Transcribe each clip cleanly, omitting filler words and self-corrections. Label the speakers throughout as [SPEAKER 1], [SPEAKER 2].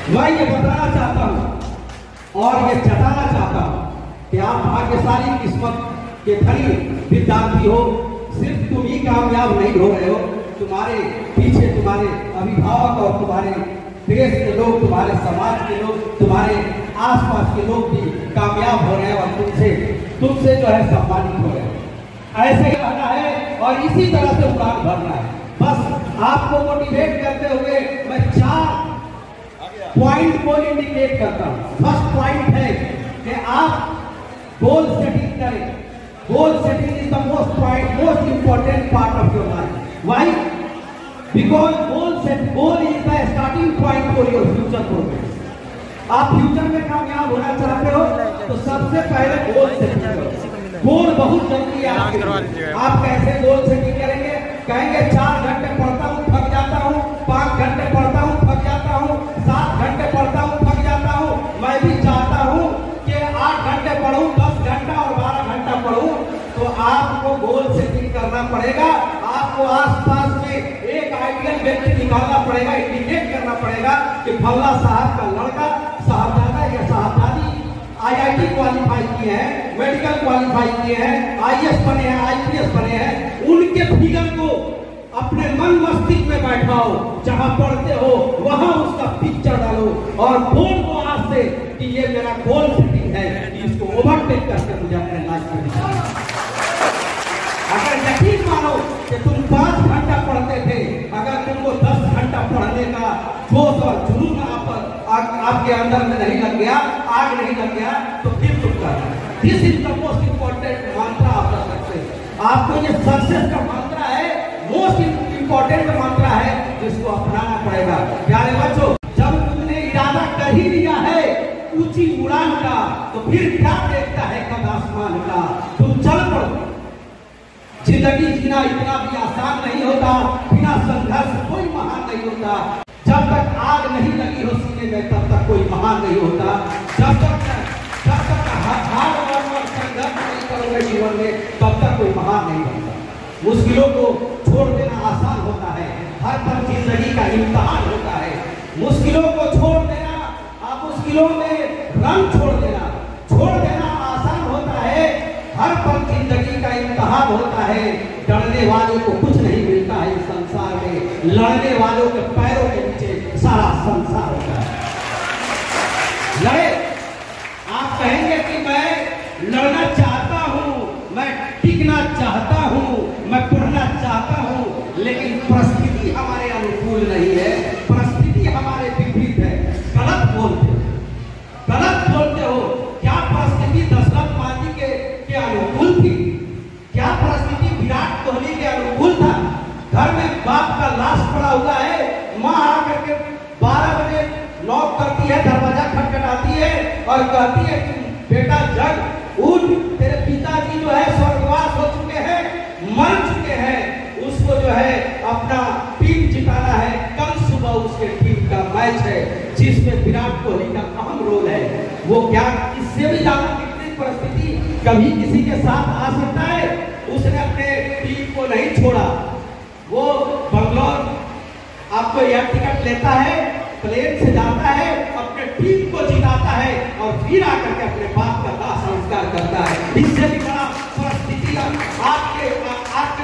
[SPEAKER 1] मैं ये बताना चाहता हूँ और ये जताना चाहता हूँ कि आप भाग्यशाली किस्मत के धनी विद्यार्थी हो। सिर्फ तुम ही कामयाब नहीं हो रहे हो, तुम्हारे पीछे तुम्हारे अभिभावक और तुम्हारे देश के लोग, तुम्हारे समाज के लोग, तुम्हारे आसपास के लोग भी कामयाब हो रहे हैं और तुमसे जो है सम्मानित हो रहे हैं। ऐसे ही रहना है और इसी तरह से उड़ान भरना है। बस आपको मोटिवेट करते हुए मैं 4 पॉइंट को इंडिकेट करता हूं। फर्स्ट पॉइंट है कि आप गोल सेटिंग करें। Goal setting is the most important part of your life. Why? Because goal is the starting point for your future progress. आप फ्यूचर में कामयाब होना चाहते हो तो सबसे पहले गोल सेटिंग करो। गोल बहुत जरूरी है आपके। आप कैसे गोल सेटिंग करेंगे? कहेंगे 4 घंटे पढ़ता हूँ थक जाता हूँ, 5 घंटे पढ़ता हूँ थक जाता हूँ, 7 घंटे पढ़ता हूँ थक जाता हूँ। मैं भी चाहता हूँ कि 8 घंटे पढ़ूं, 10 घंटा और 12 घंटा पढ़ूं। तो आपको गोल सेटिंग करना पड़ेगा। आपको आसपास में एक आइडियल व्यक्ति निकालना पड़ेगा, इंडिकेट करना पड़ेगा कि फल्ला साहब का लड़का, साहबजादा या साहबजादी IIT क्वालिफाई किए हैं, मेडिकल क्वालिफाई किए हैं, IAS बने हैं, IPS बने हैं। उनके फिगर को अपने मन मस्तिष्क में बैठाओ, जहां पढ़ते हो वहां उसका पिक्चर डालो और बोल को आज से कि ये मेरा गोल सेटिंग है, इसको ओवरटेक करके मुझे अपने लाइफ में दिखाना। अगर यकीन मानो कि तुम 5 घंटा पढ़ते थे, अगर तुमको 10 घंटा पढ़ने का जोश और जुनून आपके अंदर में नहीं लग गया, आग नहीं लग गया, तो फिर तुम करना। This is the most important मंत्र ऑफ द सक्सेस। आपको ये सक्सेस का मंत्र है, मोस्ट इंपॉर्टेंट मंत्र है, जिसको अपनाना पड़ेगा। प्यारे बच्चों, जब तुमने इरादा कर ही लिया है ऊंची उड़ान का, तो फिर क्या देखता है कद आसमान का? तुम चल पड़ो। जिंदगी जीना इतना भी आसान नहीं होता, बिना संघर्ष कोई महान नहीं होता। जब तक आग नहीं लगी हो सीने में तब तक कोई महान नहीं होता। जब तक हार और संघर्ष नहीं करोगे जीवन में तब तक कोई महान नहीं बनता। मुश्किलों को छोड़ देना आसान होता है, हर पल जिंदगी का इम्तिहान होता है। मुश्किलों को छोड़ देना, आप मुश्किलों में रंग छोड़ देना आसान होता है, हर पल जिंदगी का इम्तिहान होता है। डरने वालों को कुछ नहीं मिलता है इस संसार में, लड़ने वालों के पैरों के नीचे सारा संसार होता है। लड़े। आप कहेंगे कि मैं लड़ना चाहता हूं, मैं टिकना चाहता हूं, मैं पढ़ना चाहता हूं, लेकिन परिस्थिति हमारे अनुकूल नहीं है, परिस्थिति हमारे विपरीत है। गलत बोलते हो। क्या परिस्थिति दशरथ मांझी के अनुकूल थी? क्या परिस्थिति विराट कोहली के अनुकूल था? घर में बाप का लाश पड़ा हुआ है, माँ आकर के 12 बजे नॉक करती है, दरवाजा खटखटाती है और कहती है कि बेटा जग उठ, तेरे पिताजी जो है स्वर्गवास हो चुके हैं, मर चुके हैं, उसको जो है अपना टीम जिताना है। कल सुबह उसके टीम का मैच है जिसमें विराट कोहली का अहम रोल है। वो क्या इससे भी ज्यादा विपरीत परिस्थिति कभी किसी के साथ आ सकता है? उसने अपने टीम को नहीं छोड़ा। वो बंगलौर आपको एयर टिकट लेता है, प्लेन से जाता है, अपने टीम को जिताता है और फिर आकर के अपने बाप का दाह संस्कार करता है। इससे भी बड़ा परिस्थिति आपके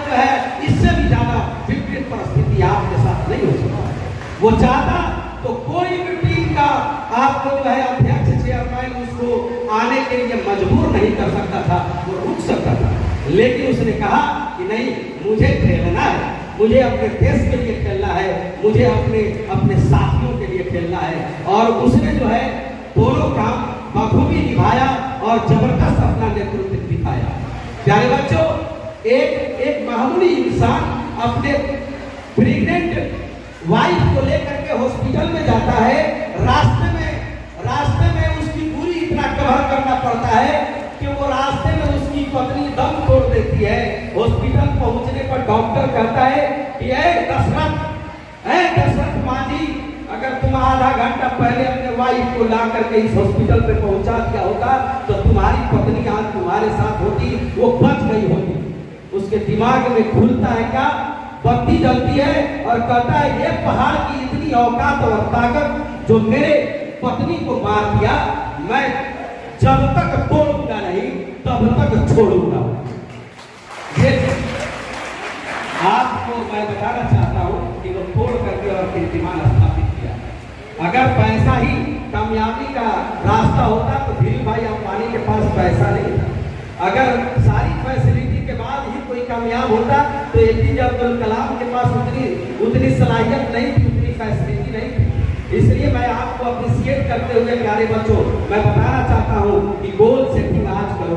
[SPEAKER 1] जो है, इससे भी ज्यादा विपरीत परिस्थिति आपके साथ नहीं हो सकता। वो चाहता तो कोई भी टीम का आपको जो है अध्यक्ष चेयरमैन उसको आने के लिए मजबूर नहीं कर सकता था, वो रुक सकता था। लेकिन उसने कहा कि नहीं, मुझे खेलना है, मुझे अपने देश के लिए खेलना है, मुझे अपने साथियों के लिए खेलना है। और उसने जो है दोनों काम बखूबी निभाया और जबरदस्त अपना नेतृत्व दिखाया। प्यारे बच्चों, एक मामूली इंसान अपने प्रेग्नेंट वाइफ को लेकर के हॉस्पिटल में जाता है, रास्ते में उसकी पूरी इतना कवर करना पड़ता है कि वो रास्ते में उसकी पत्नी दम तोड़ देती है। हॉस्पिटल पहुंचने पर डॉक्टर कहता है कि दशरथ मांझी, अगर तुम आधा घंटा पहले अपने वाइफ को ला करके इस हॉस्पिटल पे पहुंचा दिया होता तो तुम्हारी पत्नी आज तुम्हारे साथ होती, वो बच गई होती। उसके दिमाग में खुलता है क्या? बत्ती जलती है और कहता है ये पहाड़ की इतनी औकात और ताकत जो मेरे पत्नी को मार दिया, मैं जब तक तोड़ूंगा नहीं तब तक छोड़ूंगा। ये आपको मैं बताना चाहता हूं कि वो तोड़ करके और कीर्तिमान स्थापित किया। अगर पैसा ही कामयाबी का रास्ता होता तो धीरू भाई अंबानी के पास पैसा नहीं था। अगर सारी फैसिलिटी के बाद ही कोई कामयाब होता तो एपीजे अब्दुल कलाम के पास उतनी सलाहियत नहीं थी, उतनी फैसिलिटी नहीं थी। इसलिए मैं आपको अप्रिशिएट करते हुए प्यारे बच्चों मैं बताना चाहता हूँ कि गोल सेटिंग आज करो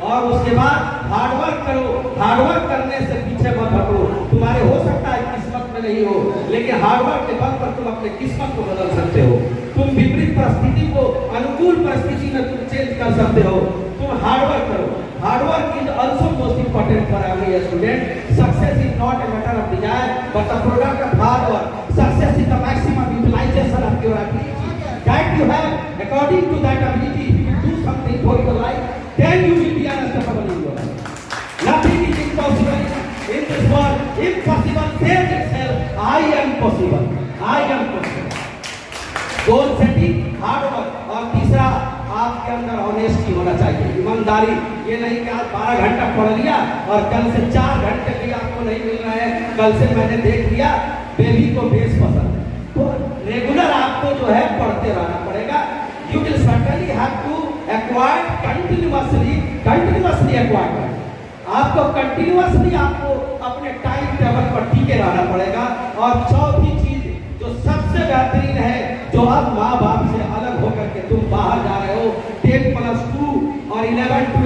[SPEAKER 1] और उसके बाद हार्डवर्क करो। हार्डवर्क करने से पीछे मत हटो। तुम्हारे हो सकता है किस्मत में नहीं हो, लेकिन हार्डवर्क के बल पर तुम अपने किस्मत को बदल सकते हो। तुम विपरीत परिस्थिति को अनुकूल परिस्थिति में तुम चेंज कर सकते हो। तुम हार्डवर्क करो। Hard work is also most important for every student. Success is not a matter of desire but the product of hard work. Success is the maximum utilization of your ability that you have. According to that ability, if you do something for your life, then you will be unstoppable in your life. Nothing is impossible in this world. Impossible says itself, I am possible. I am possible. Goal setting, hard work. और तीसरा, आपके अंदर honesty होना चाहिए, ईमानदारी। ये नहीं कि आज 12 घंटा पढ़ लिया और कल से 4 घंटे भी आपको नहीं मिल रहे हैं। कल से मैंने देख लिया बेबी को बेस पसंद है, तो रेगुलर आपको जो है पढ़ते रहना पड़ेगा। You will certainly have to acquire continuously acquire. आपको कंटिन्यूअसली आपको अपने टाइम टेबल पर टिके रहना पड़ेगा। और चौथी चीज जो सबसे बेहतरीन है, जो आप माँ बाप से अलग होकर के तुम बाहर जा रहे हो, 10+2 और 11